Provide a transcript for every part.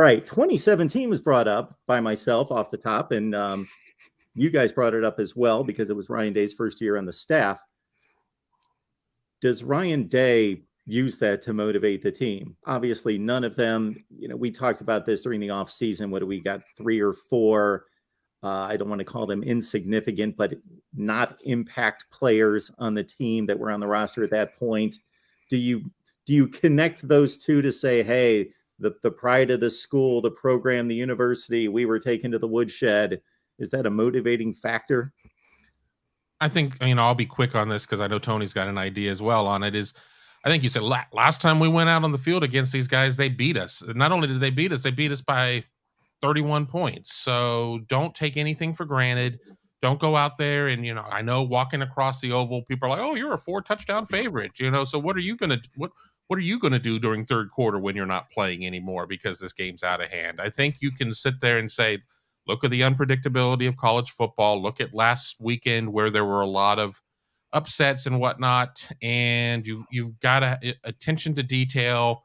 right. 2017 was brought up by myself off the top, and you guys brought it up as well because it was Ryan Day's first year on the staff. Does Ryan Day use that to motivate the team? Obviously, none of them, we talked about this during the off season. What do we got? 3 or 4, I don't want to call them insignificant, but not impact players on the team that were on the roster at that point. Do you connect those two to say, hey, the pride of the school, the program, the university, we were taken to the woodshed? Is that a motivating factor? I think, I'll be quick on this because I know Tony's got an idea as well on it. I think you said last time we went out on the field against these guys, they beat us. Not only did they beat us by 31 points. So don't take anything for granted. Don't go out there and, I know walking across the oval, people are like, oh, you're a 4-touchdown favorite, so what are you going to, what are you going to do during third quarter when you're not playing anymore because this game's out of hand? I think you can sit there and say, look at the unpredictability of college football. Look at last weekend where there were a lot of upsets and whatnot, and you've got attention to detail,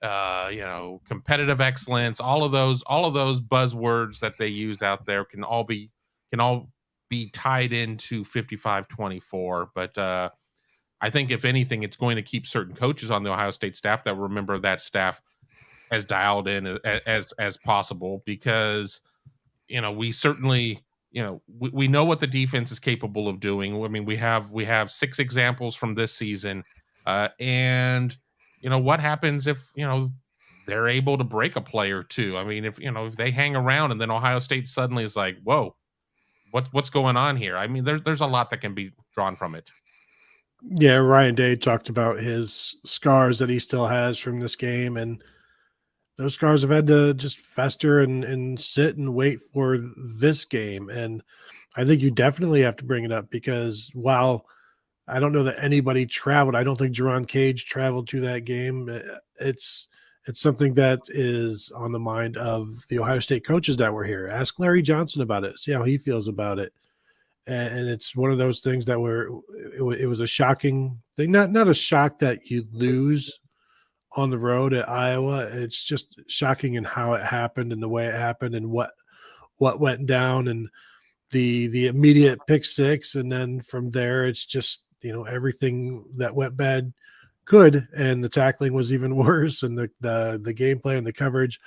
competitive excellence. All of those buzzwords that they use out there can all be tied into 55-24. But I think if anything, it's going to keep certain coaches on the Ohio State staff that remember that staff as dialed in as possible, because we certainly, we know what the defense is capable of doing. I mean, we have 6 examples from this season, and what happens if they're able to break a play or two? I mean, if they hang around and then Ohio State suddenly is like, whoa, what's going on here? I mean, there's a lot that can be drawn from it. Yeah, Ryan Day talked about his scars that he still has from this game, and those scars have had to just fester and sit and wait for this game. And I think you definitely have to bring it up because while I don't know that anybody traveled, I don't think Jerron Cage traveled to that game. It's something that is on the mind of the Ohio State coaches that were here. Ask Larry Johnson about it. See how he feels about it. And it's one of those things that it was a shocking thing. Not a shock that you lose on the road at Iowa. It's just shocking in how it happened and the way it happened and what went down and the immediate pick 6. And then from there, it's just, everything that went bad could, and the tackling was even worse. And the gameplay and the coverage,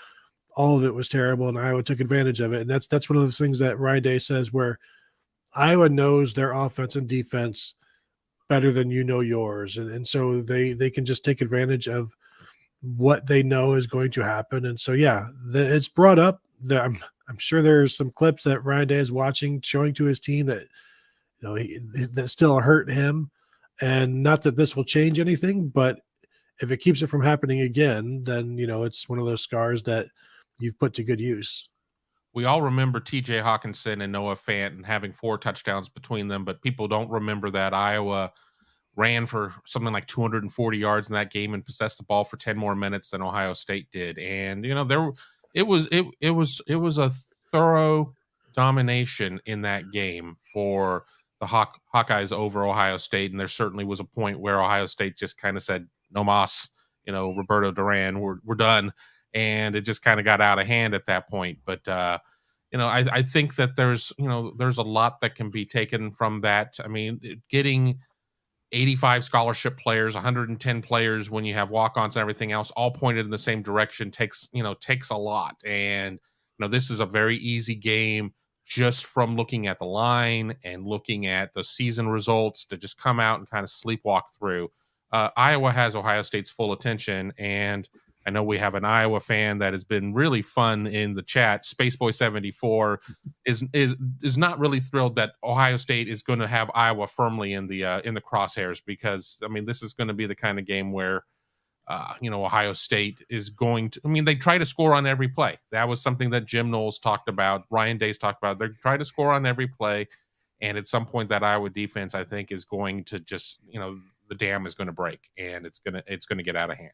all of it was terrible. And Iowa took advantage of it. And that's one of those things that Ryan Day says where Iowa knows their offense and defense better than yours. And so they can just take advantage of what they know is going to happen. And so, yeah, it's brought up. I'm sure there's some clips that Ryan Day is watching, showing to his team that, that still hurt him. And not that this will change anything, but if it keeps it from happening again, then, it's one of those scars that you've put to good use. We all remember TJ Hawkinson and Noah Fant having 4 touchdowns between them, but people don't remember that Iowa ran for something like 240 yards in that game and possessed the ball for 10 more minutes than Ohio State did. And, it was a thorough domination in that game for the Hawkeyes over Ohio State. And there certainly was a point where Ohio State just kind of said, no mas, Roberto Duran, we're done. And it just kind of got out of hand at that point. But, I think that there's a lot that can be taken from that. I mean, getting 85 scholarship players, 110 players when you have walk-ons and everything else all pointed in the same direction takes a lot. And, this is a very easy game just from looking at the line and looking at the season results to just come out and kind of sleepwalk through. Iowa has Ohio State's full attention, and I know we have an Iowa fan that has been really fun in the chat. Spaceboy74 is not really thrilled that Ohio State is going to have Iowa firmly in the crosshairs, because I mean, this is going to be the kind of game where Ohio State is going to. I mean, they try to score on every play. That was something that Jim Knowles talked about. Ryan Day's talked about. They try to score on every play, and at some point, that Iowa defense, I think, is going to just the dam is going to break, and it's going to get out of hand.